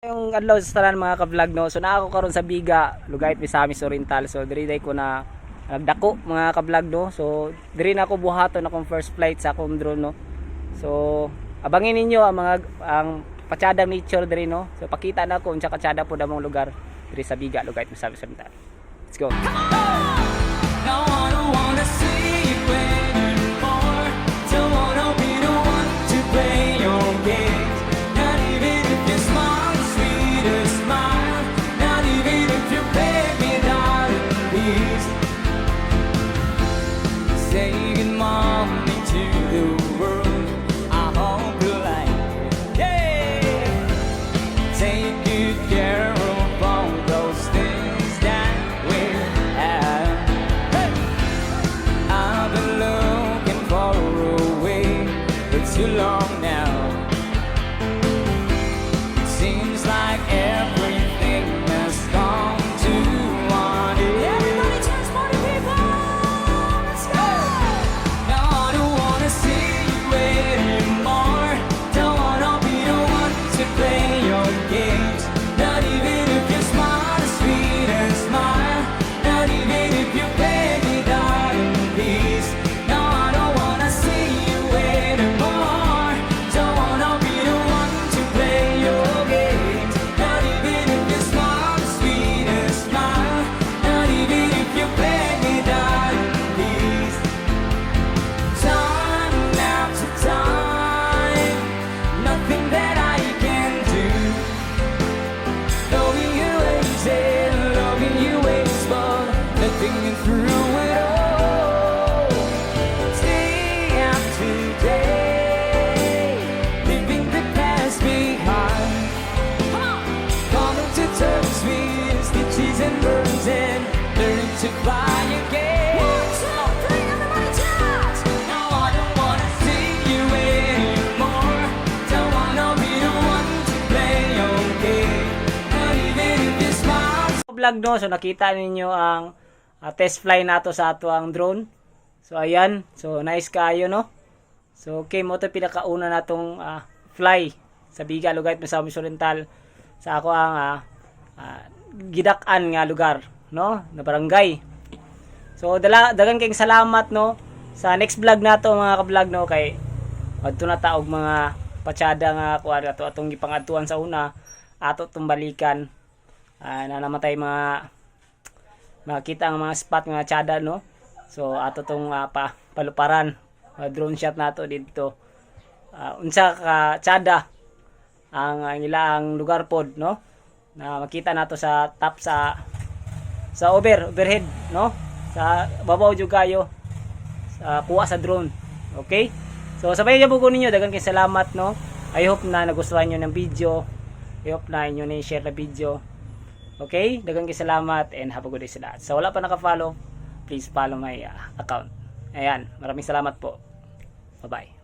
Yung adlaw sa tanan mga ka-vlog no. So naa ako karon sa Biga, Lugait, Misamis Oriental. So diri day ko na nagdako mga ka-vlog no. So diri na ako buhaton akong first flight sa akong drone no. So abangin ninyo ang mga patsada nature diri no. So pakita na ko unsa katsada po damong lugar diri sa Biga, Lugait, Misamis Oriental. Let's go. Now I don't wanna see you anymore. Don't wanna be the one to play your games. Not even if you smile the sweetest smile. Not even if you beg me darling, please. Say good morning to the world. I hope you like it. Yeah. Take good care of all those things that we have. I've been looking for a way for too long now. It seems like everything has come to one end. Everybody dance for the people. Let's go. Now I don't wanna see you anymore. Don't wanna be the one to play your games. Not even if you smile the sweetest smile. Not even if you beg me darling, please. No, I don't wanna see you anymore. Don't wanna be the one to play your games. Not even if you smile the sweetest smile. Not even if you beg me darling, please. Time after time, nothing that I can do. Loving you is it, loving you is but nothing through it all. Day after day, leaving the past behind. Coming to terms with stitches and burns and learning to fly again. 1, 2, 3, everybody dance! Now I don't wanna see you anymore. Don't wanna be the one to play your game. Not even if you smile. Vlog no. So nakita ninyo ang test fly nato sa ato ang drone. So ayan. So nice kaayo no. So okay mo to pinakauna natong fly sa Biga, Lugait, Misamis Oriental sa ako ang gidak-an nga lugar no, na barangay. So dagan kayong salamat no sa next vlog nato mga ka-vlog no, kay adto na ta og mga patsada nga kuan ato atong gipangadtuan sa una ato tong balikan na namatay mga makita ang mga spot nga tsada no. So ato tong paluparan drone shot nato dito unsa ka tsada ang ilang lugar pod no, na makita nato sa top sa overhead no, sa babaw jud kayo sa kuha sa drone. Okay, so sabay niyo po ninyo dagan kay salamat no. I hope na nagustuhan niyo ng video. I hope na inyo na share na video. Okay, dagan kay salamat and have a good day sa lahat. So wala pa naka-follow, please follow my account. Ayan, maraming salamat po. Bye bye.